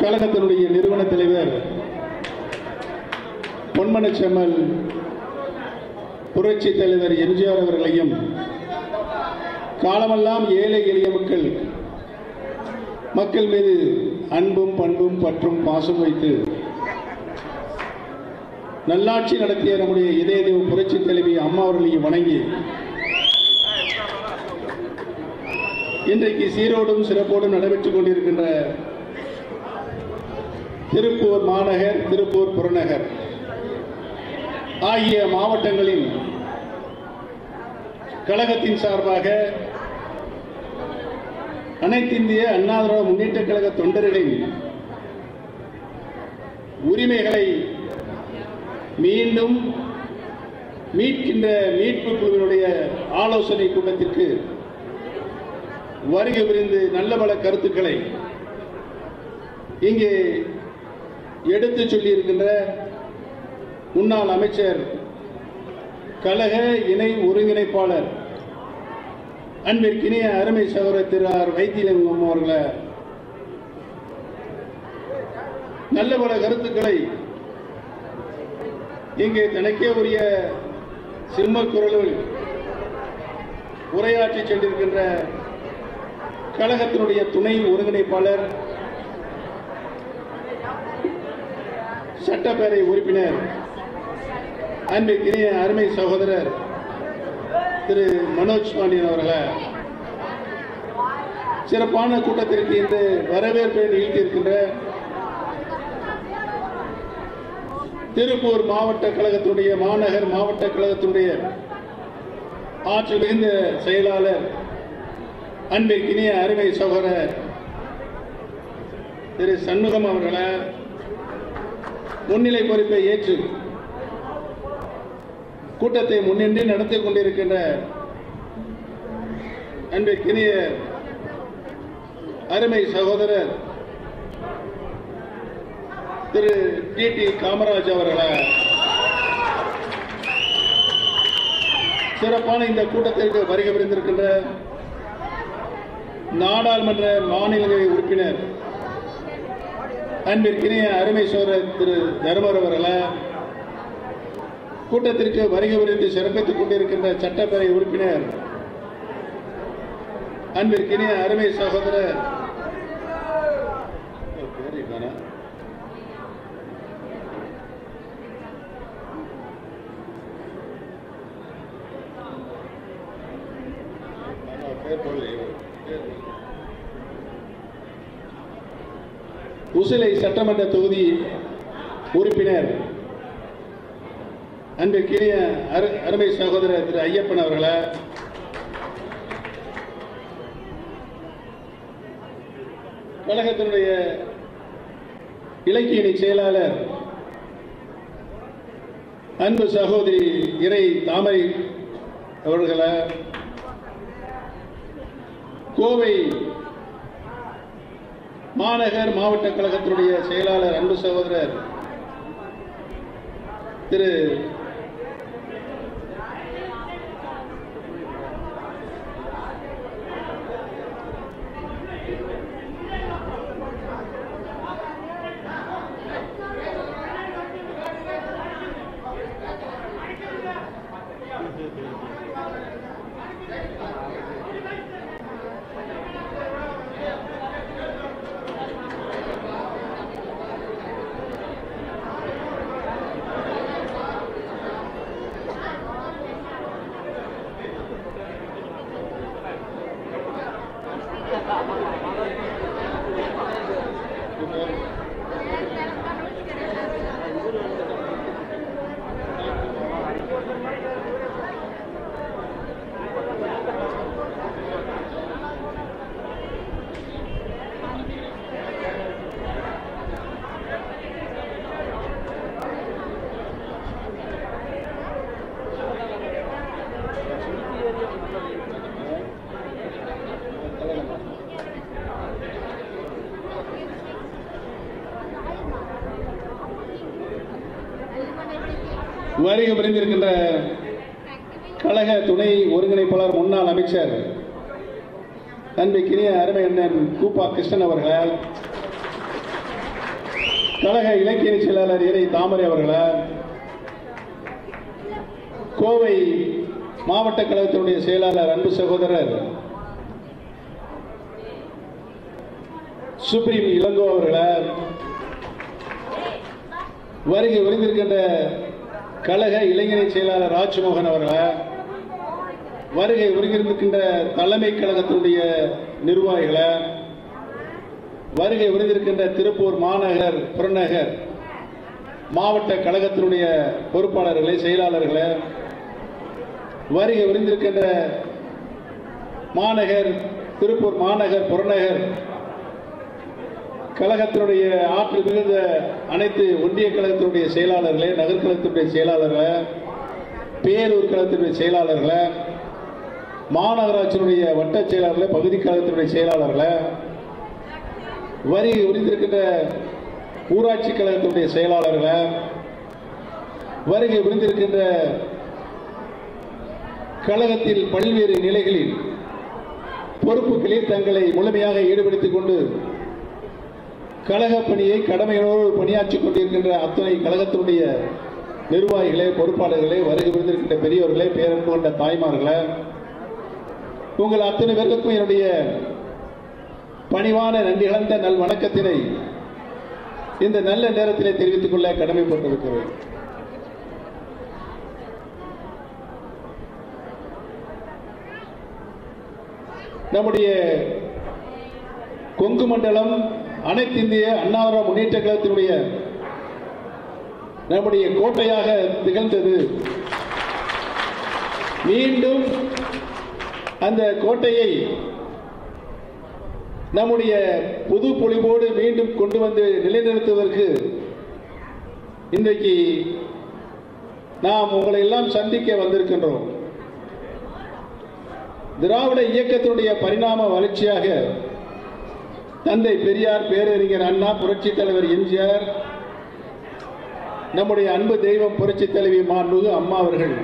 கழகத்தினுடைய நிறுவன தலைவர் பொன்மனச்செம்மல் புரட்சி தலைவர் எம்ஜிஆர் அவர்களையும் காலமெல்லாம் ஏழை எளிய மக்கள் மீது அன்பும் பண்பும் பற்றும் பாசம் வைத்து நல்லாட்சி நடத்திய நம்முடைய இதய புரட்சி தலைவி அம்மா அவர்களையும் வணங்கி இன்றைக்கு சீரோடும் சிறப்போடும் நடைபெற்றுக் கொண்டிருக்கின்ற திருப்பூர் மாநகர், திருப்பூர் புறநகர் ஆகிய மாவட்டங்களின் கழகத்தின் சார்பாக அனைத்து இந்திய அண்ணா திராவிட முன்னேற்ற கழக தொண்டர்களின் உரிமைகளை மீண்டும் மீட்கின்ற மீட்பு குழுவினுடைய ஆலோசனை கூட்டத்திற்கு வருகை புரிந்து நல்ல பல கருத்துக்களை இங்கே எடுத்து சொல்லியிருக்கின்ற முன்னாள் அமைச்சர், கழக இணை ஒருங்கிணைப்பாளர், அன்பிற்கினிய அருமை சகோதரர் திரு ஆர். வைத்திலிங்கம் அவர்களை நல்ல பல கருத்துக்களை இங்கே தனக்கே உரிய சிம்ம குரலில் உரையாற்றி சென்றிருக்கின்ற கழகத்தினுடைய துணை ஒருங்கிணைப்பாளர், சட்டப்பேரவை உறுப்பினர், அன்பிற்கினிய அருமை சகோதரர் திரு மனோஜ் பாண்டியன் அவர்களை சிறப்பான கூட்டத்திற்கு இன்று வரவேற்பை நிகழ்த்தியிருக்கின்ற திருப்பூர் மாவட்ட கழகத்தினுடைய மாநகர் மாவட்ட கழகத்தினுடைய ஆற்றல் மிகுந்த செயலாளர், அன்பிற்கினிய அருமை சகோதரர் திரு சண்முகம் அவர்களை முன்னிலை பொறுப்பை ஏற்று கூட்டத்தை முன்னின்று நடத்தி கொண்டிருக்கின்ற அன்பிற்கினிய அருமை சகோதரர் திரு டி காமராஜ் அவர்களை சிறப்பான இந்த கூட்டத்திற்கு வருகை புரிந்திருக்கின்ற நாடாளுமன்ற மாநிலங்களவை உறுப்பினர், அன்பிற்கினிய அருமை சகோதரர் திரு தர்மர் அவர்களை கூட்டத்திற்கு வருகை புரிந்து சிறப்பித்துக் கொண்டிருக்கின்ற சட்டப்பேரவை உறுப்பினர், அன்பிற்கினிய அருமை சகோதரர் உசிலை சட்டமன்ற தொகுதி உறுப்பினர், அன்பிற்கினிய அருமை சகோதரர் திரு ஐயப்பன் அவர்களை கழகத்தினுடைய இலக்கிய செயலாளர் அன்பு சகோதரி இறை தாமரை அவர்களை கோவை மாநகர் மாவட்ட கழகத்தினுடைய செயலாளர் அன்பு சகோதரர் திரு வருகை புரிந்திருக்கின்ற கழக துணை ஒருங்கிணைப்பாளர், முன்னாள் அமைச்சர், அன்பிற்கினிய அருமை அண்ணன் கூப்பா கிருஷ்ணன் அவர்கள் கழக இலக்கிய செயலாளர் இறை தாமரை அவர்களை, கோவை மாவட்ட கழகத்தினுடைய செயலாளர் அன்பு சகோதரர் சுப்ரீம் இளங்கோ அவர்களை, வருகை விருந்திருக்கின்ற கழக இளைஞரணி செயலாளர் ராஜ்மோகன் அவர்களை, வருகை விருந்திருக்கின்ற தலைமை கழகத்தினுடைய நிர்வாகிகளை, வருகை விருந்திருக்கின்ற திருப்பூர் மாநகர் புறநகர் மாவட்ட கழகத்தினுடைய பொறுப்பாளர்களை, செயலாளர்களை, வருகை விருந்திருக்கின்ற மாநகர் திருப்பூர் மாநகர் புறநகர் கழகத்தினுடைய ஆற்றல் மிகுந்த அனைத்து ஒன்றிய கழகத்தினுடைய செயலாளர்களே, நகர்கழகத்தினுடைய செயலாளர்களை, பேரூர் கழகத்தினுடைய செயலாளர்களை, மாநகராட்சியினுடைய வட்ட செயலாளர்களை, பகுதி கழகத்தினுடைய செயலாளர்களை, வருகை புரிந்திருக்கின்ற ஊராட்சி கழகத்தினுடைய செயலாளர்களை, வருகை புரிந்திருக்கின்ற கழகத்தில் பல்வேறு நிலைகளில் பொறுப்புகளில் தங்களை முழுமையாக ஈடுபடுத்திக் கொண்டு கழக பணியை கடமையோடு பணியாற்றிக் கொண்டிருக்கின்ற அத்தனை கழகத்தினுடைய நிர்வாகிகளே, பொறுப்பாளர்களே, வருகை புரிந்திருக்கின்ற பெரியவர்களே, பேரன்பு கொண்ட தாய்மார்களே, உங்கள் அத்தனை பேருக்கும் என்னுடைய பணிவான நன்றி கலந்த நல் வணக்கத்தினை இந்த நல்ல நேரத்திலே தெரிவித்துக் கொள்ள கடமைப்பட்டிருக்கிறேன். நம்முடைய கொங்கு மண்டலம் அனைத்து இந்திய அண்ணா முன்னேற்ற கழகத்தினுடைய நம்முடைய கோட்டையாக திகழ்ந்தது. மீண்டும் அந்த கோட்டையை நம்முடைய புது பொலிவோடு மீண்டும் கொண்டு வந்து நிலைநிறுத்துவதற்கு இன்றைக்கு நாம் உங்களை எல்லாம் சந்திக்க வந்திருக்கின்றோம். திராவிட இயக்கத்தினுடைய பரிணாம வளர்ச்சியாக தந்தை பெரியார், பேரறிஞர் அண்ணா, புரட்சி தலைவர் எம்ஜிஆர், நம்முடைய அன்பு தெய்வம் புரட்சி தலைவி மாண்புமிகு அம்மா அவர்கள்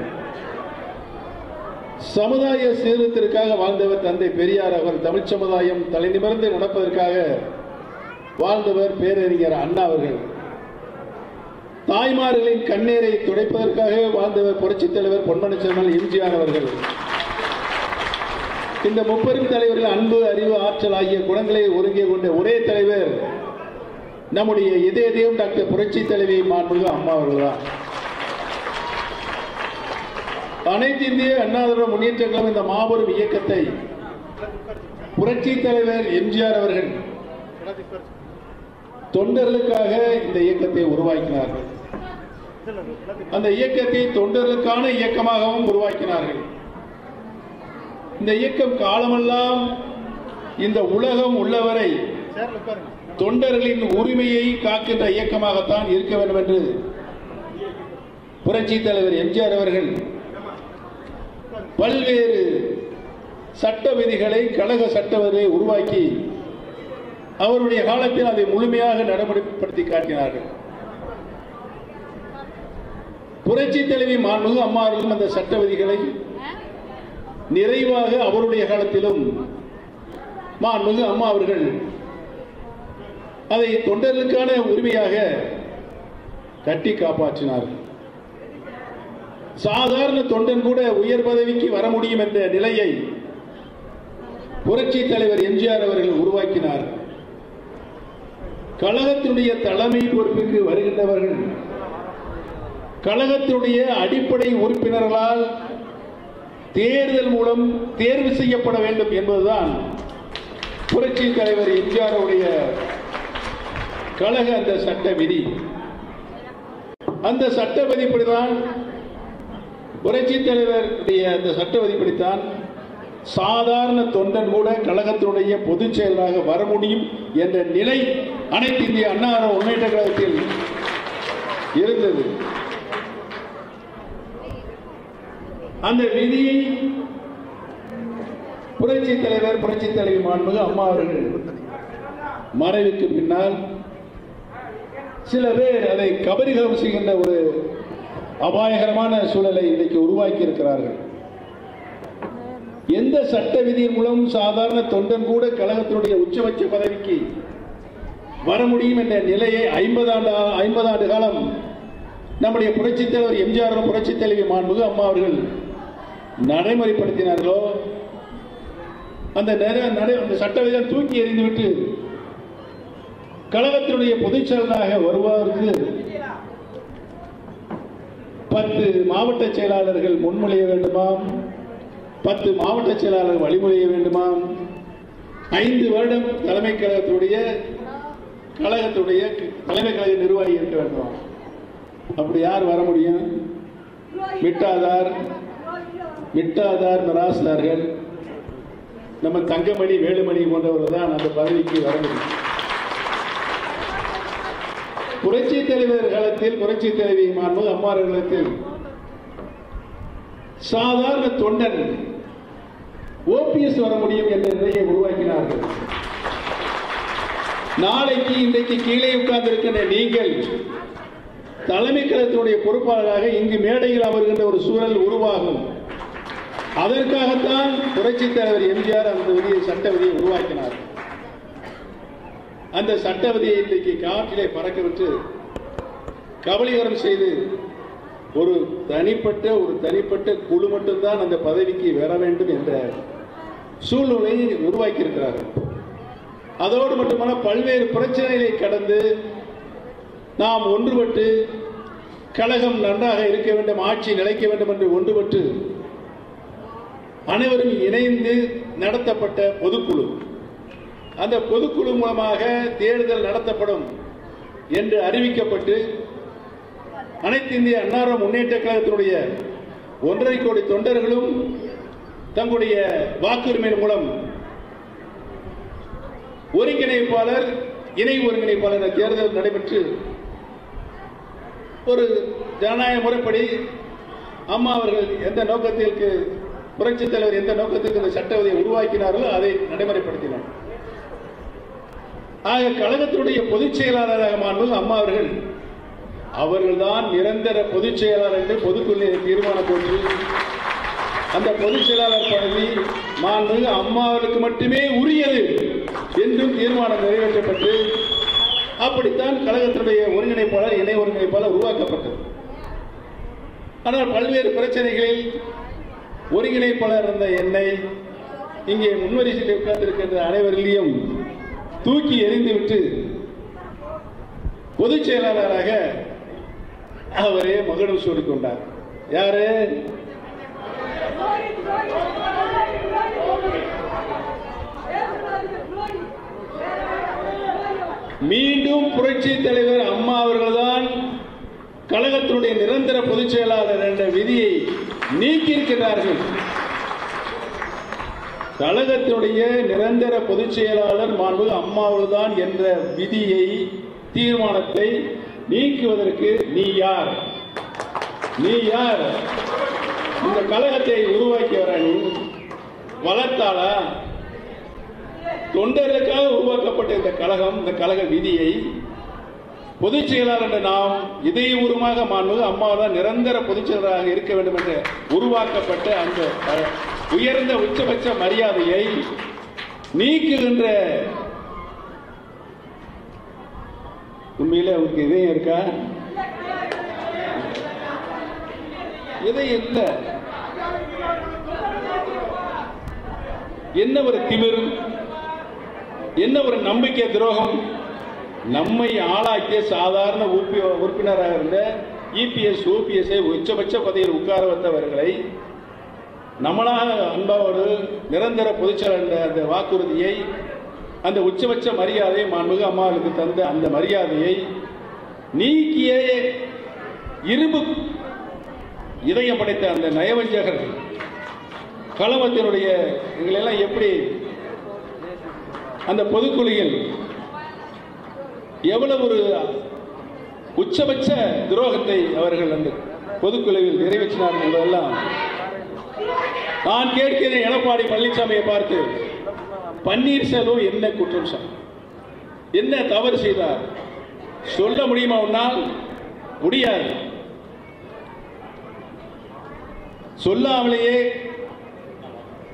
சமுதாய சீர்திருத்தத்திற்காக வாழ்ந்தவர். தந்தை பெரியார் அவர் தமிழ் சமுதாயம் தலை நிமிர்ந்து நடப்பதற்காக வாழ்ந்தவர். பேரறிஞர் அண்ணா அவர்கள் தாய்மார்களின் கண்ணீரை துடைப்பதற்காக வாழ்ந்தவர். புரட்சி தலைவர் பொன்மனச்செம்மல் எம்ஜிஆர் அவர்கள். இந்த முப்பெரும் தலைவர்கள் அன்பு, அறிவு, ஆற்றல் ஆகிய குணங்களை ஒருங்கே கொண்ட ஒரே தலைவர் நம்முடைய இதயம் டாக்டர் புரட்சி தலைவி மாண்புமிகு அம்மா அவர்கள் தான். அனைத்து இந்திய அண்ணா முன்னேற்ற கழகம் இந்த மாபெரும் இயக்கத்தை புரட்சி தலைவர் எம்ஜிஆர் அவர்கள் தொண்டர்களுக்காக இந்த இயக்கத்தை உருவாக்கினார்கள். அந்த இயக்கத்தை தொண்டர்களுக்கான இயக்கமாகவும் உருவாக்கினார்கள். இந்த இயக்கம் காலமெல்லாம் இந்த உலகம் உள்ளவரை தொண்டர்களின் உரிமையை காக்கின்ற இயக்கமாகத்தான் இருக்க வேண்டும் என்று புரட்சி தலைவர் எம்ஜிஆர் அவர்கள் பல்வேறு சட்ட விதிகளை, கழக சட்ட விதிகளை உருவாக்கி அவருடைய காலத்தில் அதை முழுமையாக நடைமுறைப்படுத்தி காட்டினார்கள். புரட்சி தலைவி மாண்புமிகு அம்மா அவர்களும் அந்த சட்ட விதிகளை நிறைவாக அவருடைய காலத்திலும் மாண்புமிகு அம்மா அவர்கள் அதை தொண்டர்களுக்கான உரிமையாக கட்டி காப்பாற்றினார்கள். சாதாரண தொண்டன் கூட உயர் பதவிக்கு வர முடியும் என்ற நிலையை புரட்சி தலைவர் எம்ஜிஆர் அவர்கள் உருவாக்கினார். கழகத்தினுடைய தலைமை பொறுப்புக்கு வருகின்றவர்கள் கழகத்தினுடைய அடிப்படை உறுப்பினர்களால் தேர்தல் மூலம் தேர்வு செய்யப்பட வேண்டும் என்பதுதான் புரட்சி தலைவர் எம்ஜிஆர் உடைய கழக அந்த சட்ட விதி. அந்த சட்ட விதிப்படிதான் புரட்சி தலைவருடைய அந்த சட்ட விதிப்படித்தான் சாதாரண தொண்டன் கூட கழகத்தினுடைய பொதுச் செயலராக வர முடியும் என்ற நிலை அனைத்து இந்திய அண்ணா முன்னேற்ற கழகத்தில் இருந்தது. அந்த விதியை புரட்சி தலைவர், புரட்சி தலைவி மாண்புமிகு அம்மா அவர்கள் மறைவுக்கு பின்னால் சில பேர் அதை கபலீகரம் செய்கின்ற ஒரு அபாயகரமான சூழலை இன்றைக்கு உருவாக்கி இருக்கிறார்கள். எந்த சட்ட விதியின் மூலம் சாதாரண தொண்டன் கூட கழகத்தினுடைய உச்சபட்ச பதவிக்கு வர முடியும் என்ற நிலையை 50 ஆண்டு காலம் நம்முடைய புரட்சித் தலைவர் எம்ஜிஆர் புரட்சித் தலைவி மாண்புமிகு அம்மா அவர்கள் நடைமுறைப்படுத்தினார்களோ அந்த சட்டத்தை தூக்கி எறிந்துவிட்டு கழகத்தினுடைய பொதுச் செயலராக வருவதற்கு 10 மாவட்ட செயலாளர்கள் முன்மொழிய வேண்டுமாம், 10 மாவட்ட செயலாளர்கள் வழிமொழிய வேண்டுமாம், 5 வருடம் தலைமை கழகத்துடைய தலைமை கழக நிர்வாகி இருக்க வேண்டும். அப்படி யார் வர முடியும்? மிட்டாதார் மிராஸ்தார்கள் நம்ம தங்கமணி வேலுமணி போன்றவர்கள் தான் அந்த பதவிக்கு வர முடியும். புரட்சி தலைவர் காலத்தில் புரட்சி தலைவி மாண்புமிகு அம்மா காலத்தில் சாதாரண தொண்டன் ஓபிஎஸ் வர முடியும் என்ற நிலையை உருவாக்கினார்கள். நாளைக்கு இன்றைக்கு கீழே உட்கார்ந்திருக்கின்ற நீங்கள் தலைமை கழகத்தினுடைய பொறுப்பாளராக இங்கு மேடையில் அமர்கின்ற ஒரு சூழல் உருவாகும். அதற்காகத்தான் புரட்சி தலைவர் எம்ஜிஆர் அந்த விதியை சட்ட விதியை உருவாக்கினார். அந்த சட்ட விதியை இன்றைக்கு காற்றிலே பறக்கவிட்டு கபலீகரம் செய்து ஒரு தனிப்பட்ட குழு மட்டும்தான் அந்த பதவிக்கு வர வேண்டும் என்ற சூழ்நிலையை உருவாக்கி இருக்கிறார்கள். அதோடு மட்டுமல்ல, பல்வேறு பிரச்சனைகளை கடந்து நாம் ஒன்றுபட்டு கழகம் நன்றாக இருக்க வேண்டும், ஆட்சி நிலைக்க வேண்டும் என்று ஒன்றுபட்டு அனைவரும் இணைந்து நடத்தப்பட்ட பொதுக்குழு, அந்த பொதுக்குழு மூலமாக தேர்தல் நடத்தப்படும் என்று அறிவிக்கப்பட்டு அனைத்து இந்திய அண்ணா முன்னேற்ற கழகத்தினுடைய 1.5 கோடி தொண்டர்களும் தங்களுடைய வாக்குரிமையின் மூலம் ஒருங்கிணைப்பாளர் இணை ஒருங்கிணைப்பாளர் தேர்தல் நடைபெற்று ஒரு ஜனநாயக முறைப்படி அம்மா அவர்கள் எந்த நோக்கத்திற்கு புரட்சித் தலைவர் எந்த நோக்கத்திற்கு இந்த சட்ட விதியை உருவாக்கினார்களோ அதை நடைமுறைப்படுத்தினார். ஆக கழகத்தினுடைய பொதுச் செயலாளராக மாண்புமிகு அம்மா அவர்கள்தான் நிரந்தர பொதுச் செயலாளர் என்று பொதுக்குழுவில் தீர்மானம் போட்டு அந்த பொதுச் செயலாளர் பதவி மாண்புமிகு அம்மா அவர்களுக்கு மட்டுமே உரியது என்றும் தீர்மானம் நிறைவேற்றப்பட்டு அப்படித்தான் கழகத்தினுடைய ஒருங்கிணைப்பாளர் இணை ஒருங்கிணைப்பாளர் உருவாக்கப்பட்டது. ஆனால் பல்வேறு பிரச்சனைகளில் ஒருங்கிணைப்பாளர் இருந்த என்னை இங்கே முன்வரிசையில் உட்கார்ந்திருக்கின்ற அனைவரிலையும் தூக்கி எறிந்துவிட்டு பொதுச் செயலாளராக அவரே மகுடம் சூடிக்கொண்டார். யாரு? மீண்டும் புரட்சி தலைவர் அம்மா அவர்கள்தான் கழகத்தினுடைய நிரந்தர பொதுச் செயலாளர் என்ற விதியை நீக்கியிருக்கிறார்கள். கழகத்தினுடைய நிரந்தர பொதுச் செயலாளர் மாண்புமிகு அம்மா அவர்கள்தான் என்ற விதியை தீர்மானத்தை நீக்குவதற்கு நீ யார்? இந்த கழகத்தை உருவாக்கியவரா? நீ வளர்த்தாளா? தொண்டர்களுக்காக உருவாக்கப்பட்ட இந்த கழகம், இந்த கழக விதியை பொதுச் செயலாளர் என்று நாம் இதயபூர்வமாக மாண்புமிகு அம்மாதான் நிரந்தர பொதுச் செயலராக இருக்க வேண்டும் என்று உருவாக்கப்பட்ட அந்த உயர்ந்த உச்சபட்ச மரியாதையை நீக்குகின்ற உண்மையிலே அவருக்கு இதயம் இருக்கா? இதயம் இல்ல. என்ன ஒரு திமிர், என்ன ஒரு நம்பிக்கை துரோகம்! நம்மை ஆளாக்கிய சாதாரண உறுப்பினராக இருந்த இபிஎஸ் ஓபிஎஸ் உச்சபட்ச பதவியில் உட்கார வைத்தவர்களை நம்மளாக அன்பாவோடு நிரந்தர பொதுச்செயலாளர் என்ற அந்த வாக்குறுதியை, அந்த உச்சபட்ச மரியாதையை மாண்புமிகு அம்மாவுக்கு தந்த அந்த மரியாதையை நீக்கிய இரும்பு இதயம் படைத்த அந்த நயவஞ்சகர்கள் கழகத்தினுடைய எங்களெல்லாம் எப்படி அந்த பொதுக்குழுவில் எவ்வளவு ஒரு உச்சபட்ச துரோகத்தை அவர்கள் அந்த பொதுக்குழுவில் நிறைவேற்றினார்கள் என்பதெல்லாம் நான் கேட்கிறேன். எடப்பாடி பழனிசாமியை பார்த்து, பன்னீர்செல்வம் என்ன குற்றம் சார், என்ன தவறு செய்தார் சொல்ல முடியுமா? உன்னால் முடியாது. சொல்லாமலேயே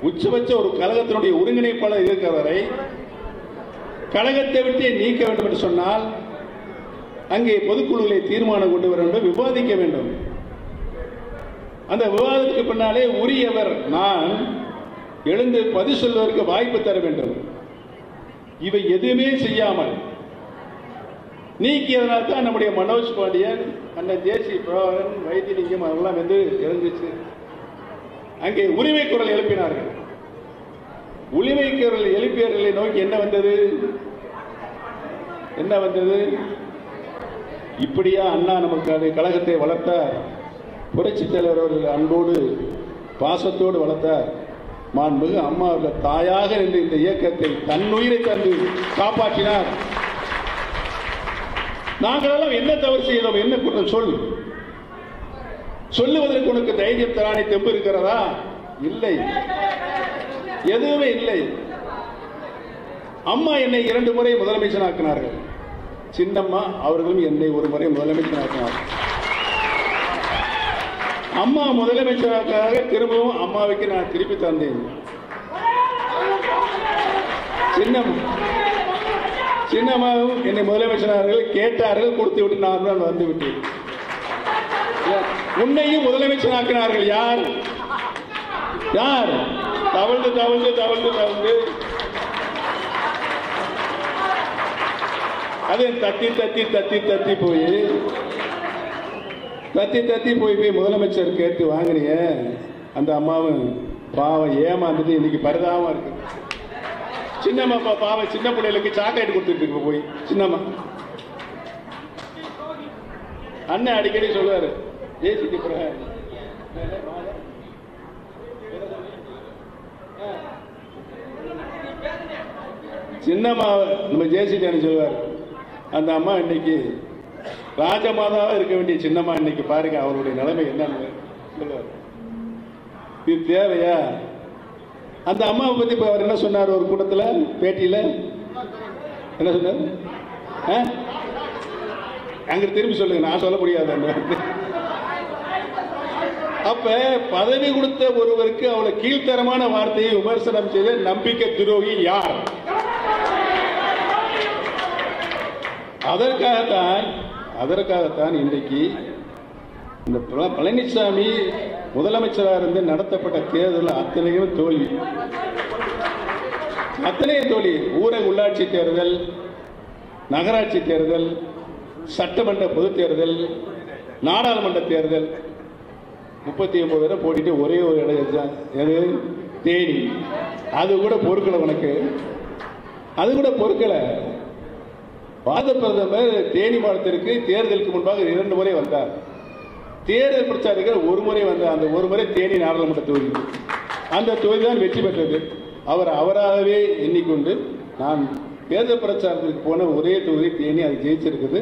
உச்சபட்ச ஒரு கழகத்தினுடைய ஒருங்கிணைப்பாளர் இருக்கிறவரை கழகத்தை விட்டு நீக்க வேண்டும் என்று சொன்னால் அங்கே பொதுக்குழுவை தீர்மானம் கொண்டு வர வேண்டும், விவாதிக்க வேண்டும். அந்த விவாதத்துக்கு பின்னாலே உரியவர் நான் எழுந்து பதில் சொல்வதற்கு வாய்ப்பு தர வேண்டும். இவை எதுவுமே செய்யாமல் நீக்கியதனால் தான் நம்முடைய மனோஜ் பாண்டியன், அண்ணன் ஜேசி பிரபாகரன், வைத்திலிங்கம் அவர்களெல்லாம் வந்து இறந்துச்சு. அங்கே உரிமை குரல் எழுப்பினார்கள். உரிமை குரல் எழுப்பியவர்களை நோக்கி என்ன வந்தது? என்ன வந்தது? இப்படியா அண்ணா நமக்கு கழகத்தை வளர்த்தார்? புரட்சித் தலைவர் அவர்கள் அன்போடு பாசத்தோடு வளர்த்தார். மாண்புமிகு அம்மா அவர்கள் தாயாக இருந்து இந்த இயக்கத்தை தன்னுயிரை தந்து காப்பாற்றினார். நாங்களெல்லாம் என்ன தவறு செய்தோம்? என்ன குற்றம் சொல்? சொல்லுவதற்கு உனக்கு தைரியம் தராணி தெம்பு இருக்கிறதா? இல்லை, எதுவுமே இல்லை. அம்மா என்னை 2 முறை முதலமைச்சராக்கினார்கள். சின்னம்மா அவர்களும் என்னை ஒரு முறை முதலமைச்சராக்கினார்கள். அம்மா முதலமைச்சராக திரும்பவும் அம்மாவுக்கு நான் திருப்பி தந்தேன். சின்னம்மாவும் என்னை முதலமைச்சரார்கள் கேட்டார்கள், கொடுத்து விட்டு நான் தான் வந்து விட்டேன். உன்னையும் முதலமைச்சராக்கினார்கள். யார் யார்? தவழ்ந்து தவழ்ந்து தவழ்ந்து தவழ்ந்து அதை தத்தி தத்தி தத்தி தத்தி போய் முதலமைச்சர் கேட்டு வாங்கினீங்க. அந்த அம்மாவும் பாவம் ஏமாந்துட்டு இன்னைக்கு பரிதாபமா இருக்கு. சின்னம்மா பாவம் சின்ன பிள்ளைகளுக்கு சாக்லேட் கொடுத்துட்டு இருக்கு. போய் சின்னம்மா அண்ணன் அடிக்கடி சொல்லுவாரு, ஜெயசிக்கு சின்னம்மா நம்ம ஜெயசிக்கு சொல்லுவார். அந்த அம்மா இன்னைக்கு ராஜமாதாவா இருக்க வேண்டிய சின்னம்மா இன்னைக்கு பாருங்க அவருடைய நிலைமை என்னன்னு சொல்லுவார். இது தேவையா? அந்த அம்மாவை பத்தி இப்ப அவர் என்ன சொன்னார் ஒரு கூட்டத்தில் பேட்டியில? என்ன சொன்னார்? அங்க திரும்பி சொல்லுங்க, நான் சொல்ல முடியாது. அப்ப பதவி கொடுத்த ஒருவருக்கு அவ்வளவு கீழ்த்தரமான வார்த்தையை விமர்சனம் செய்த நம்பிக்கை துரோகி யார்? அதற்காகத்தான் இன்றைக்கு இந்த பழனிசாமி முதலமைச்சராக இருந்து நடத்தப்பட்ட தேர்தல் அத்தனையும் தோல்வி. அத்தனையும் தோல்வி. ஊரக உள்ளாட்சி தேர்தல், நகராட்சி தேர்தல், சட்டமன்ற பொதுத் தேர்தல், நாடாளுமன்ற தேர்தல் 39 பேரை போட்டிட்டு ஒரே ஒரு இடம் எது? தேனி. அது கூட பொறுக்கல உனக்கு, அது கூட பொறுக்கல. பாரத பிரதமர் தேனி மாவட்டத்திற்கு தேர்தலுக்கு முன்பாக 2 முறை வந்தார். தேர்தல் பிரச்சாரத்தில் ஒரு முறை வந்தார். அந்த ஒரு முறை தேனி நாடாளுமன்ற தொகுதி, அந்த தொகுதி தான் வெற்றி பெற்றது. அவராகவே எண்ணிக்கொண்டு நான் தேர்தல் பிரச்சாரத்துக்கு போன ஒரே தொகுதி தேனி, அது ஜெயிச்சிருக்குது,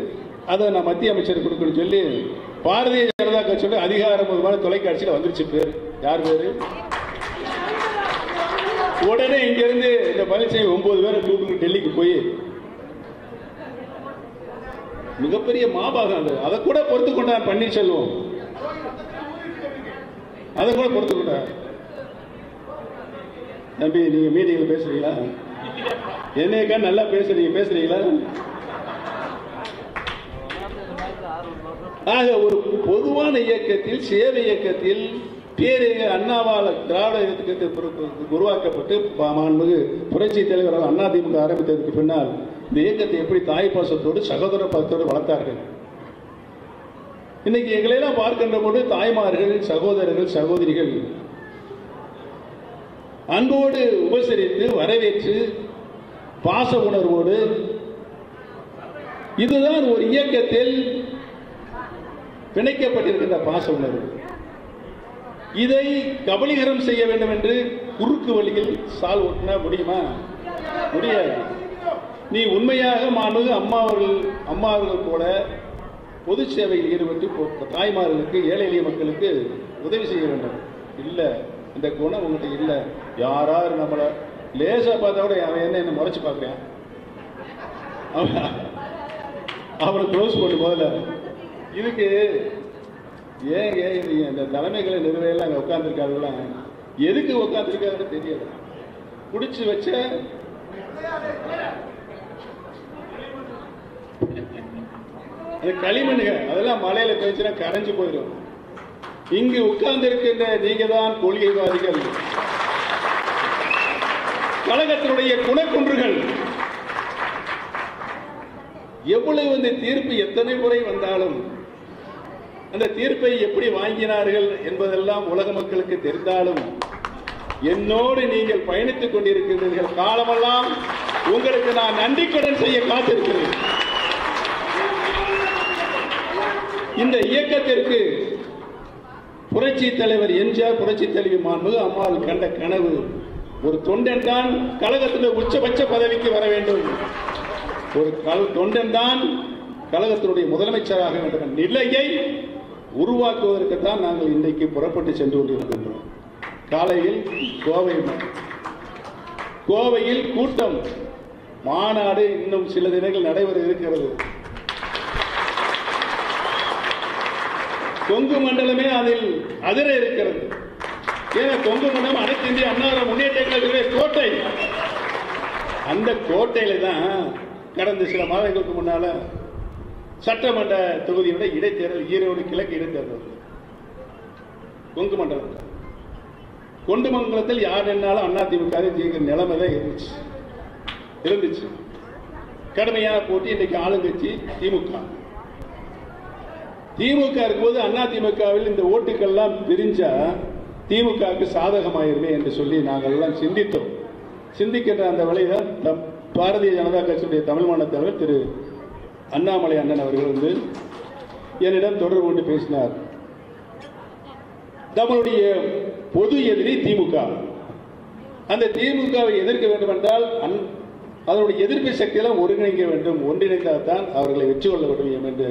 அதை நான் மத்திய அமைச்சர் கொடுக்கணும்னு சொல்லி பாரதிய ஜனதா கட்சியோட அதிகாரபூர்வமான தொலைக்காட்சியில் வந்துருச்சு. பேர் யார்? பேரு உடனே இங்கிருந்து இந்த பழனிசாமி 9 பேரை கூப்பிட்டு டெல்லிக்கு போய் மிகப்பெரிய மாபாகம். அதை கூட பொறுத்து கொண்டார் பன்னீர்செல்வம். அதை கூட பொறுத்து கொண்டார். தம்பி நீங்க மீட்டிங்ல பேசுறீங்களா? என்னைக்கா நல்லா பேசுறீங்களா? ஆக ஒரு பொதுவான இயக்கத்தில், சேவை இயக்கத்தில் பேரறிஞர் அண்ணாவால் திராவிட இயக்கத்தை உருவாக்கப்பட்டு மாண்புமிகு புரட்சி தலைவர் அதிமுக ஆரம்பித்ததற்கு பின்னால் இந்த இயக்கத்தை எப்படி தாய் பாசத்தோடு சகோதர பாசத்தோடு வளர்த்தார்கள். இன்னைக்கு எங்களெல்லாம் பார்க்கின்ற போது தாய்மார்கள், சகோதரர்கள், சகோதரிகள் அன்போடு உபசரித்து வரவேற்று பாச உணர்வோடு, இதுதான் ஒரு இயக்கத்தில் பிணைக்கப்பட்டிருக்கின்ற பாச உணர்வு. இதை கபலீகரம் செய்ய வேண்டும் என்று குறுக்கு வழியில் சால் ஓட்டினா முடியுமா? முடியாது. நீ உண்மையாக மாண்புமிகு அம்மா அவர்கள் போல பொது சேவையில் ஈடுபட்டு தாய்மார்களுக்கு, ஏழை எளிய மக்களுக்கு உதவி செய்ய வேண்டும். இல்ல, இந்த குணம் உங்கள்கிட்ட இல்ல. யாராரு நம்மளை லேசா பார்த்தா கூட அவன் என்ன முறைச்சு பார்க்கிறேன், அவனை க்ளோஸ் பண்ணு முதல்ல. இதுக்கு ஏங்க இந்த தலைமைகளை நிறுவையெல்லாம் அங்கே உட்காந்துருக்காதுலாம் எதுக்கு உட்காந்துருக்காதுன்னு தெரியல. குடிச்சு வச்ச அது களிமண்ணுங்க, அதெல்லாம் மலையில பேச்சுனா கரைஞ்சு போயிடும். இங்கு உட்கார்ந்து இருக்கின்ற நீங்க தான் கொள்கைவாதிகள், கழகத்தினுடைய குணக்குன்றுகள். எவ்வளவு இந்த தீர்ப்பு எத்தனை முறை வந்தாலும் அந்த தீர்ப்பை எப்படி வாங்கினார்கள் என்பதெல்லாம் உலக மக்களுக்கு தெரிந்தாலும் என்னோடு நீங்கள் பயணித்துக் கொண்டிருக்கின்றீர்கள். காலமெல்லாம் உங்களுக்கு நான் நன்றி கடன் செய்ய காத்திருக்கிறேன். இந்த இயக்கத்திற்கு புரட்சி தலைவர் எம்ஜிஆர், புரட்சி தலைவி மாண்புமிகு அம்மாள் கண்ட கனவு, ஒரு தொண்டன் தான் கழகத்தின் உச்சபட்ச பதவிக்கு வர வேண்டும், ஒரு தொண்டன் தான் கழகத்தினுடைய முதலமைச்சராக வேண்டும் என்ற நிலையை உருவாக்குவதற்கு தான் நாங்கள் இன்றைக்கு புறப்பட்டு சென்று கொண்டிருக்கின்றோம். காலையில் கோவையில் கூட்டம் மாநாடு இன்னும் சில தினங்கள் நடைபெற இருக்கிறது. கொங்கு மண்டலமே அதில் அதிர இருக்கிறது. ஏன்னா கொங்கு மண்டலம் அனைத்து இந்திய அண்ணா முன்னேற்ற கழகத்தினுடைய கோட்டை. அந்த கோட்டையில தான் கடந்த சில மாதங்களுக்கு முன்னால சட்டமன்ற தொகுதியோட இடைத்தேர்தல், ஈரோடு கிழக்கு இடைத்தேர்தல் கொங்கு மண்டலம். கொண்டுமங்கலத்தில் யார் என்னாலும் அதிமுக ஜெயிக்கிற நிலைமை தான் இருந்துச்சு. கடுமையான போட்டி. இன்றைக்கு ஆளுங்கட்சி திமுக. திமுக இருக்கும்போது அதிமுகவில் இந்த ஓட்டுக்கள்லாம் பிரிஞ்சா திமுகவுக்கு சாதகமாயிருமே என்று சொல்லி நாங்கள் எல்லாம் சிந்தித்தோம். சிந்திக்கின்ற அந்த வழிதான் பாரதிய ஜனதா கட்சியுடைய தமிழ் மாநில தலைவர் திரு அண்ணாமலை அண்ணன் அவர்கள் வந்து என்னிடம் தொடர்பு கொண்டு பேசினார். நம்மளுடைய பொது எதிரி திமுக. அந்த திமுகவை எதிர்க்க வேண்டும் என்றால் அதனுடைய எதிர்ப்பு சக்தியெல்லாம் ஒருங்கிணைக்க வேண்டும், ஒன்றிணைந்தால் தான் அவர்களை வெற்றி கொள்ள வேண்டும் என்று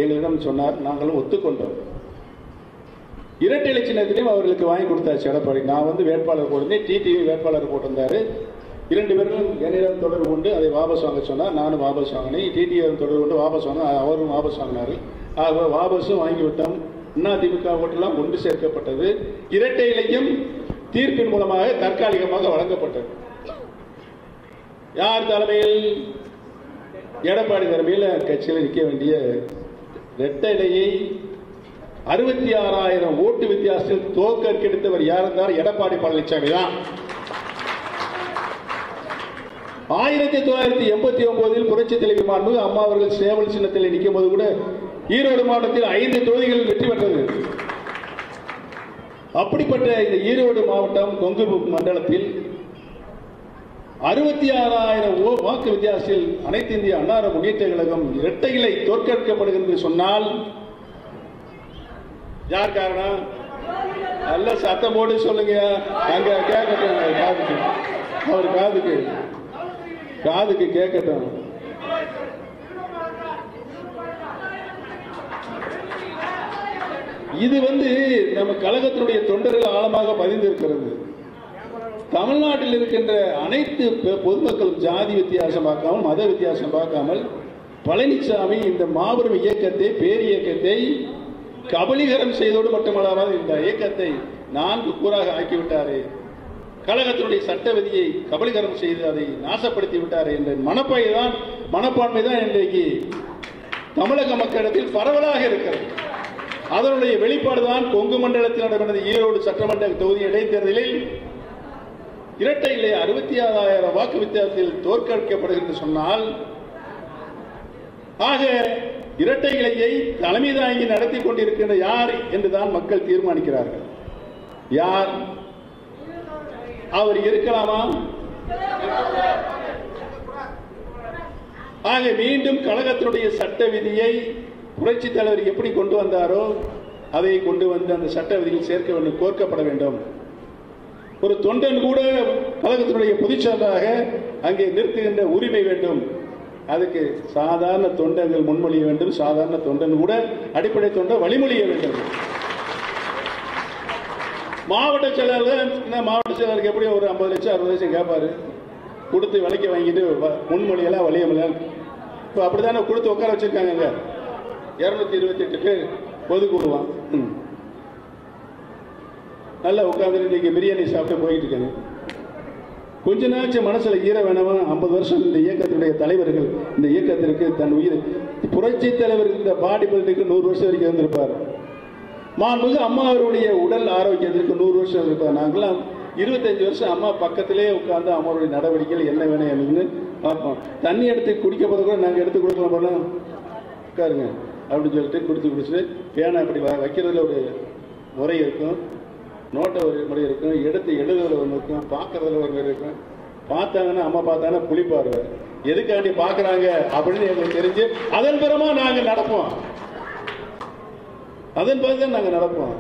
எங்களிடம் சொன்னார். நாங்களும் ஒத்துக்கொண்டோம். இரட்டை இலை சின்னத்திலையும் அவர்களுக்கு வாங்கி கொடுத்தாச்சு எடப்பாடி. நான் வந்து வேட்பாளர் போட்டிருந்தேன், டிடிவி வேட்பாளர் போட்டிருந்தாரு. 2 பேரும் என்னிடம் தொடர்பு கொண்டு அதை வாபஸ் வாங்க சொன்னார். நானும் வாபஸ் வாங்கினேன். டிடிவியிடம் தொடர்பு கொண்டு வாபஸ் வாங்க, அவரும் வாபஸ் வாங்கினார். ஆக வாபஸும் வாங்கிவிட்டோம். அதிமுக ஓட்டெல்லாம் ஒன்று சேர்க்கப்பட்டது. இரட்டை இலையும் தீர்ப்பின் மூலமாக தற்காலிகமாக வழங்கப்பட்டது. யார் தலைமையில்? எடப்பாடி தலைமையில் கட்சியில் நிற்க வேண்டிய இரட்டை இலையை 66,000 ஓட்டு வித்தியாசத்தில் தோற்கடித்தவர் யார் என்றால் எடப்பாடி பழனிசாமி தான். 1989 புரட்சி தலைவி மாண்புமிகு அம்மா அவர்கள் சேவல் சின்னத்தில் நிற்கும் போது கூட ஈரோடு மாவட்டத்தில் 5 தொகுதிகள் வெற்றி பெற்றது. அப்படிப்பட்ட இந்த ஈரோடு மாவட்டம் கொங்கு மண்டலத்தில் 66,000 வாக்கு வித்தியாசத்தில் அனைத்து இந்திய அண்ணா முன்னேற்ற கழகம் இரட்டை இலை தோற்கடிக்கப்படுகிறது சொன்னால் யார் காரணம்? நல்ல சத்தம் போட்டு சொல்லுங்க. அங்க கேட்கட்டும், காதுக்கு, அவர் காதுக்கு கேட்கட்டும். இது வந்து நம்ம கழகத்தினுடைய தொண்டர்கள் ஆழமாக பதிந்திருக்கிறது. தமிழ்நாட்டில் இருக்கின்ற அனைத்து பொதுமக்களும் ஜாதி வித்தியாசம் பார்க்காமல், மத வித்தியாசம் பார்க்காமல் பழனிசாமி இந்த மாபெரும் இயக்கத்தை, பேரியக்கத்தை கபலீகரம் செய்தோடு மட்டுமல்லாமல் இந்த இயக்கத்தை 4 கூறாக ஆக்கிவிட்டாரே, கழகத்தினுடைய சட்ட விதியை கபலீகரம் செய்து அதை நாசப்படுத்தி விட்டாரே என்ற மனப்பான்மை தான் இன்றைக்கு தமிழக மக்களிடத்தில் பரவலாக இருக்கிறது. அதனுடைய வெளிப்பாடுதான் கொங்கு மண்டலத்தில் நடைபெற்ற ஈரோடு சட்டமன்ற தொகுதி இடைத்தேர்தலில் இரட்டை இலை 66,000 வாக்கு வித்தியாசத்தில் தோற்கடிக்கப்படுகிறது சொன்னால், ஆக இரட்டை இலையை தலைமை தாங்கி நடத்தி கொண்டிருக்கின்ற யார் என்றுதான் மக்கள் தீர்மானிக்கிறார்கள். யார் அவர் இருக்கலாமா? ஆக மீண்டும் கழகத்தினுடைய சட்ட விதியை புரட்சி தலைவர் எப்படி கொண்டு வந்தாரோ அதை கொண்டு வந்து அந்த சட்ட விதியில் சேர்க்க வேண்டும், கோர்க்கப்பட வேண்டும். ஒரு தொண்டன் கூட கழகத்தினுடைய பொதுச்செயலாளராக அங்கே நிறுத்துகின்ற உரிமை வேண்டும். அதுக்கு சாதாரண தொண்டர்கள் முன்மொழிய வேண்டும். சாதாரண தொண்டன் கூட அடிப்படை தொண்டை வழிமொழிய வேண்டும். மாவட்ட செயலாளருக்கு எப்படி ஒரு 50 லட்சம் 60 லட்சம் கேட்பாரு, கொடுத்து விலைக்கு வாங்கிட்டு முன்மொழியெல்லாம் வழியமெல்லாம் இப்போ அப்படித்தானே கொடுத்து உட்கார வச்சிருக்காங்க. 228 பேர் பொதுக்குழுவான் நல்லா உட்கார்ந்து இன்னைக்கு பிரியாணி சாப்பிட்டு போயிட்டு இருக்காங்க. கொஞ்ச நாச்சும் மனசுல ஈர வேணாமா? 50 வருஷம் இந்த இயக்கத்தினுடைய தலைவர்கள் இந்த இயக்கத்திற்கு தன் உயிர் புரட்சி தலைவர் இந்த பாடி பில்டிங்க்கு 100 வருஷம் வரைக்கும் இருந்திருப்பார். மாண்புமிகு அம்மா அவருடைய உடல் ஆரோக்கியத்திற்கு 100 வருஷம் இருப்பார். நாங்களாம் 25 வருஷம் அம்மா பக்கத்திலே உட்கார்ந்து அம்மாவுடைய நடவடிக்கைகள் என்ன வேணும் எனக்கு பார்ப்போம். தண்ணி எடுத்து குடிக்க போது கூட நாங்கள் எடுத்து கொடுக்கலாம் போனோம், உட்காருங்க அப்படின்னு சொல்லிட்டு குடிச்சுட்டு பேனா இப்படி வைக்கிறதுல ஒரு முறை இருக்கும், நோட்டை ஒரு முறை இருக்கும், எடுத்து எழுதுறதுல ஒன்று இருக்கும், பார்க்கறதுல ஒரு முறை இருக்கும். பார்த்தாங்கன்னா அம்மா பார்த்தாங்கன்னா புளிப்பாரு எதுக்காண்டி பார்க்குறாங்க அப்படின்னு எங்களுக்கு தெரிஞ்சு அதன் பிறமா நாங்கள் நடப்போம். அதன் பிறகு தான் நாங்கள் நடப்போம்.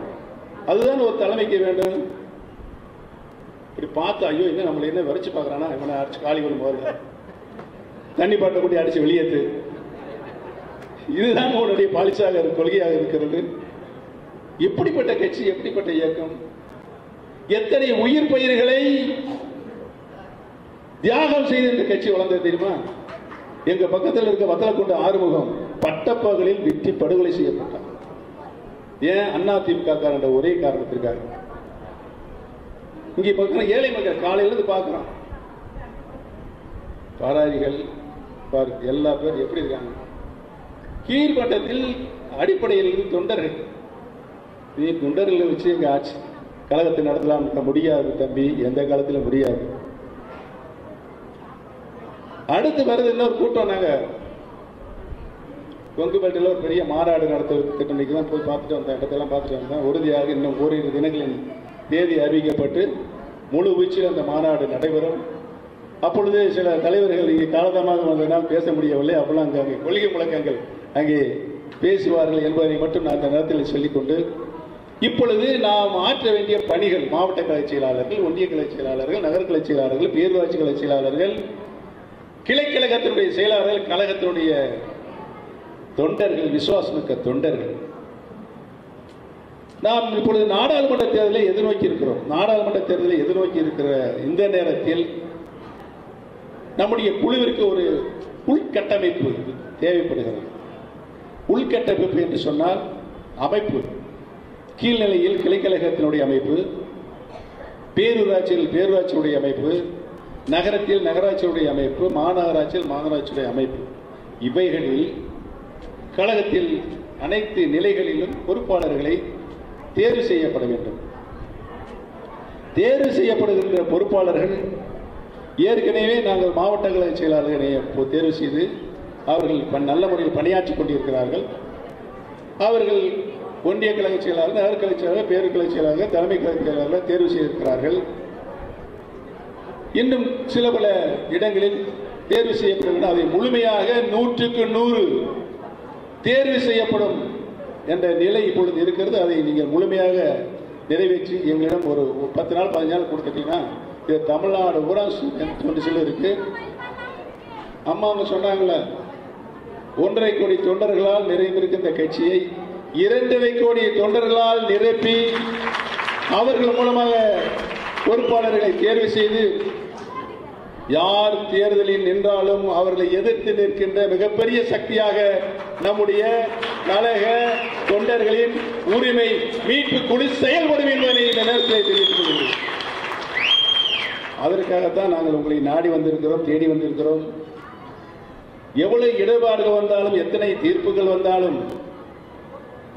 அதுதான் ஒரு தலைமைக்கு வேண்டும். இப்படி பார்த்தா ஐயோ என்ன நம்மளை என்ன வரைச்சு பார்க்குறானா, இவனை அடிச்சு காலி கொண்டு போகிறது, தண்ணி பாட்டை கூட்டி அடிச்சு வெளியேற்று, இதுதான் உன்னுடைய பாலிசாக கொள்கையாக இருக்கிறது. எப்படிப்பட்ட கட்சி, எப்படிப்பட்ட இயக்கம், எத்தனை உயிர் பயிர்களை தியாகம் செய்து இந்த கட்சி வளர்ந்தது தெரியுமா? எங்க பக்கத்தில் இருக்க வத்தலக்குண்டு ஆறுமுகம் பட்டப்பகலில் வெட்டி படுகொலை செய்யப்பட்டார். ஏன்? அதிமுக காரண்ட ஒரே காரணத்திற்காக. இங்கே பார்க்கிற ஏழை மக்கள் காலையிலிருந்து பார்க்கிறோம், பாராரிகள் எல்லா பேர் எப்படி இருக்காங்க. கீழ்மட்டத்தில் அடிப்படையில் தொண்டர்கள், நீ தொண்டர்களை வச்சு எங்க ஆட்சி கழகத்தை நடத்தலாம் முடியாது தம்பி, எந்த காலத்திலும் முடியாது. அடுத்து வருது இன்னொரு கூட்டம். நாங்க கொங்குபேட்டையில் ஒரு பெரிய மாநாடு நடத்த திட்டம் தான் போய் பார்த்துட்டு வந்தோம், இடத்தெல்லாம் பார்த்துட்டு வந்தோம். உறுதியாக இன்னும் ஓரிரு தினங்களின் தேதி அறிவிக்கப்பட்டு முழு வீச்சில் அந்த மாநாடு நடைபெறும். அப்பொழுது சில தலைவர்கள் இங்கே காலதாமமாக வந்ததனால் பேச முடியவில்லை. அப்பெல்லாம் அங்கே கொள்கை முழக்கங்கள் அங்கே பேசுவார்கள் என்பதை மட்டும் நான் அந்த நேரத்தில் சொல்லிக்கொண்டு, இப்பொழுது நாம் ஆற்ற வேண்டிய பணிகள், மாவட்ட கலை செயலாளர்கள், ஒன்றிய கலை செயலாளர்கள், நகர் கலை செயலாளர்கள், பேரூராட்சி கலை செயலாளர்கள், கிளைக்கழகத்தினுடைய செயலாளர்கள், கழகத்தினுடைய தொண்டர்கள், விசுவாசமிக்க தொண்டர்கள், நாம் இப்பொழுது நாடாளுமன்ற தேர்தலை எதிர்நோக்கி இருக்கிறோம். நாடாளுமன்ற தேர்தலை எதிர்நோக்கி இருக்கிற இந்த நேரத்தில் நம்முடைய குழுவிற்கு ஒரு உள்கட்டமைப்பு தேவைப்படுகிறது. உள்கட்டமைப்பு என்று சொன்னால் அமைப்பு, கீழ்நிலையில் கிளைக்கழகத்தினுடைய அமைப்பு, பேரூராட்சியில் பேரூராட்சியுடைய அமைப்பு, நகரத்தில் நகராட்சியுடைய அமைப்பு, மாநகராட்சியில் மாநகராட்சியுடைய அமைப்பு, இவைகளில் கழகத்தில் அனைத்து நிலைகளிலும் பொறுப்பாளர்களை தேர்வு செய்யப்பட வேண்டும். தேர்வு செய்யப்படுகின்ற பொறுப்பாளர்கள் ஏற்கனவே நாங்கள் மாவட்ட கழக செயலாளர்களை தேர்வு செய்து அவர்கள் நல்ல முறையில் பணியாற்றிக் கொண்டிருக்கிறார்கள். அவர்கள் ஒன்றிய கழக செயலாளர், நகர் கழக செயலாளர், பேரு கழக செயலாளர், தலைமை கழக செயலாளர் தேர்வு செய்திருக்கிறார்கள். இன்னும் சில பல இடங்களில் தேர்வு செய்யப்படும். அதை முழுமையாக 100க்கு 100 தேர்வு செய்யப்படும் என்ற நிலை இப்பொழுது இருக்கிறது. அதை நீங்கள் முழுமையாக நிறைவேற்றி எங்களிடம் ஒரு 10 நாள் 15 நாள் கொடுத்துட்டீங்கன்னா இது தமிழ்நாடு ஊரா தொண்டு செல்ல இருக்கு. அம்மா அவங்க சொன்னாங்களே, 1.5 கோடி தொண்டர்களால் நிறைந்திருக்கின்ற கட்சியை 2.5 கோடி தொண்டர்களால் நிரப்பி அவர்கள் மூலமாக பொறுப்பாளர்களை தேர்வு செய்து யார் தேர்தலில் நின்றாலும் அவர்களை எதிர்த்து நிற்கின்ற மிகப்பெரிய சக்தியாக நம்முடைய கழக தொண்டர்களின் உரிமை மீட்பு குழு செயல்படும் என்பதை இந்த நேரத்தில் தெரிவித்துக் கொள்கிறேன். அதற்காகத்தான் நாங்கள் உங்களை நாடி வந்திருக்கிறோம், தேடி வந்திருக்கிறோம். எவ்வளவு இடர்பாடுகள் வந்தாலும், எத்தனை தீர்ப்புகள் வந்தாலும்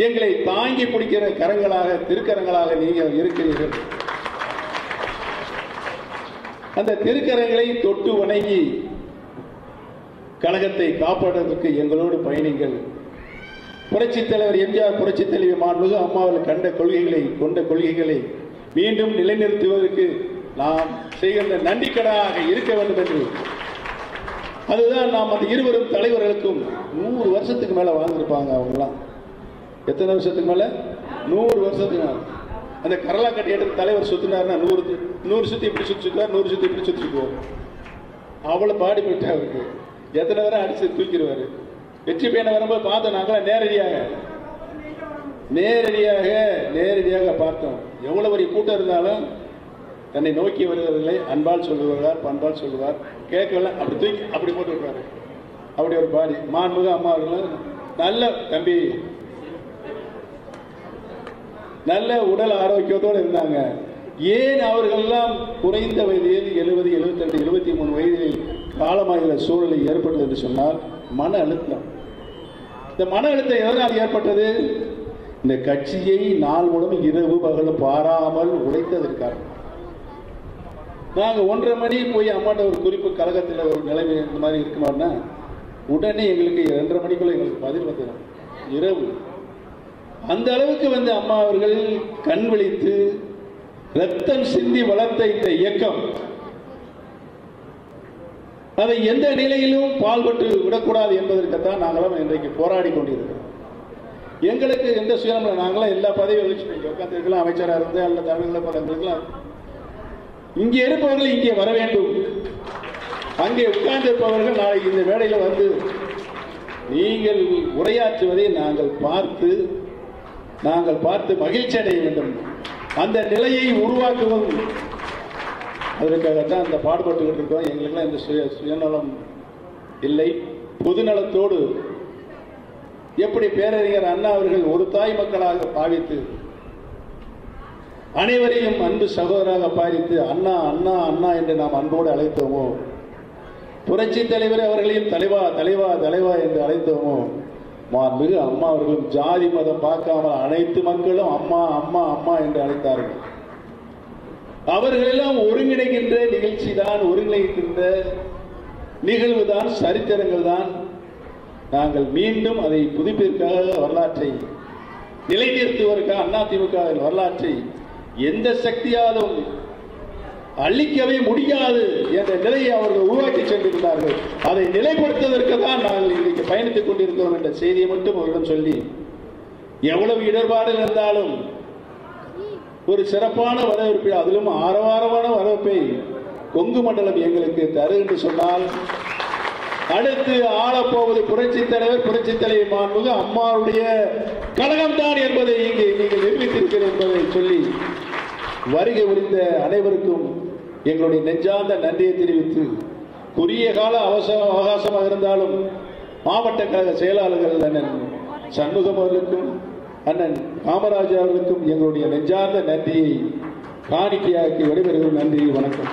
எங்களை தாங்கி பிடிக்கிற கரங்களாக, திருக்கரங்களாக நீங்கள் இருக்கிறீர்கள். அந்த திருக்கரங்களை தொட்டு வணங்கி கழகத்தை காப்பாற்றுவதற்கு எங்களோடு பயணிங்கள். புரட்சித் தலைவர் எம்ஜிஆர், புரட்சித் தலைவி மாண்புமிகு அம்மாவில் கொண்ட கொள்கைகளை மீண்டும் நிலைநிறுத்துவதற்கு நாம் செய்கின்ற நன்றிக்கடாக இருக்க வேண்டும் என்று, அதுதான் நாம் அந்த இருவரும் தலைவர்களுக்கும் 100 வருஷத்துக்கு மேல வாழ்ந்திருப்பாங்க. அவங்கலாம் எத்தனை வருஷத்துக்கு மேல? 100 வருஷத்துக்கு மேல. அந்த கரலா கட்டி எடுத்து தலைவர் சுத்தினார்னா 100 சுத்தி இப்படி சுத்திக்குவார், 100 சுத்தி இப்படி சுத்திக்குவார். அவ்வளவு பாடி போயிட்டா அவருக்கு. எத்தனை பேரை அடிச்சு தூக்கிடுவாரு. வெற்றி பேன வரும்போது பார்த்தோம், நாங்களாம் நேரடியாக பார்த்தோம். எவ்வளவு ஒரு கூட்டம் இருந்தாலும் தன்னை நோக்கி வருவதில்லை. அன்பால் சொல்லுவார், பண்பால் சொல்லுவார். கேட்கல, அப்படி தூக்கி அப்படி போட்டு விடுவாரு. அப்படி ஒரு பாடி. மாண்புமிகு அம்மா அவர்களும் நல்ல தம்பி, நல்ல உடல் ஆரோக்கியத்தோடு இருந்தாங்க. ஏன் அவர்களெல்லாம் குறைந்த வயதில் 70, 72, 73 வயதில் காலமாகிற சூழ்நிலை ஏற்பட்டது என்று சொன்னால் மன அழுத்தம். இந்த மன அழுத்தம் எதனால் ஏற்பட்டது? இந்த கட்சியை நாள் முழுவதும் இரவு பகலும் பாராமல் உழைத்ததற்காக. நாங்கள் 1:30 மணி போய் அம்மாட்ட ஒரு குறிப்பு கழகத்தில் ஒரு நிலைமை இந்த மாதிரி இருக்குமான்னா உடனே எங்களுக்கு 2:30 மணிக்குள்ள எங்களுக்கு பதில் வந்துடும் இரவு. அந்த அளவுக்கு வந்து அம்மா அவர்கள் கண் விழித்து ரத்தம் சிந்தி வளர்த்த இந்த இயக்கம் அதை எந்த நிலையிலும் பால்பட்டு விடக்கூடாது என்பதற்குத்தான் நாங்களும் இன்றைக்கு போராடி கொண்டிருக்கிறோம். எங்களுக்கு எந்த சுயநலம், நாங்களாம் எல்லா பதவியும் வச்சுட்டு உட்காந்துருக்கலாம், அமைச்சராக இருந்து அல்ல தமிழக பதவிகளுக்கெல்லாம். இங்கே இருப்பவர்கள் இங்கே வர வேண்டும், அங்கே உட்கார்ந்து இருப்பவர்கள் நாளைக்கு இந்த வேளையில் வந்து நீங்கள் உரையாற்றுவதை நாங்கள் பார்த்து மகிழ்ச்சி அடைய வேண்டும். அந்த நிலையை உருவாக்குவது அதற்காகத்தான் அந்த பாடுபட்டுக்கிட்டு இருக்கோம். எங்களுக்கெல்லாம் இந்த சுயநலம் இல்லை. பொதுநலத்தோடு எப்படி பேரறிஞர் அண்ணா அவர்கள் ஒரு தாய் மக்களாக பாவித்து அனைவரையும் அன்பு சகோதராக பாவித்து அண்ணா அண்ணா அண்ணா என்று நாம் அன்போடு அழைத்தோமோ, புரட்சி தலைவர் அவர்களையும் தலைவா தலைவா தலைவா என்று அழைத்தோமோ, மாண்புமிகு அம்மா அவர்களும் ஜாதி மதம் பார்க்காமல் அனைத்து மக்களும் அம்மா அம்மா அம்மா என்று அழைத்தார்கள். அவர்களெல்லாம் ஒருங்கிணைக்கின்ற நிகழ்ச்சி தான், ஒருங்கிணைக்கின்ற நிகழ்வு தான், சரித்திரங்கள் தான். நாங்கள் மீண்டும் அதை புதுப்பிற்காக வரலாற்றை நிலைநிறுத்துவதற்காக அதிமுக வரலாற்றை எந்த சக்தியாலும் அழிக்கவே முடியாது என்ற நிலையை அவர்கள் உருவாக்கி சென்றிருந்தார்கள். அதை நிலைப்படுத்துவதற்கு தான் நாங்கள் இன்றைக்கு பயணித்துக் கொண்டிருக்கிறோம் என்ற செய்தியை மட்டும் அவரிடம் சொல்லி, எவ்வளவு இடர்பாடு இருந்தாலும் ஒரு சிறப்பான வரவேற்பை, அதிலும் ஆரவாரமான வரவேற்பை கொங்கு மண்டலம் எங்களுக்கு தரு என்று சொன்னால், அடுத்து ஆளப்போவது புரட்சி தலைவர், புரட்சி தலைவர் மாண்புமிகு அம்மாவுடைய கழகம் தான் என்பதை இங்கே நீங்கள் நிரூபித்திருக்கிறீர்கள் என்பதை சொல்லி வருகை புரிந்த அனைவருக்கும் எங்களுடைய நெஞ்சார்ந்த நன்றியை தெரிவித்து, குறுகிய கால அவகாசமாக இருந்தாலும் மாவட்ட கழக செயலாளர்கள் அண்ணன் சண்முகம் அவர்களுக்கும் அண்ணன் காமராஜ் அவர்களுக்கும் எங்களுடைய நெஞ்சார்ந்த நன்றியை காணிக்கையாக்கி விடைபெறுகிறோம். நன்றி, வணக்கம்.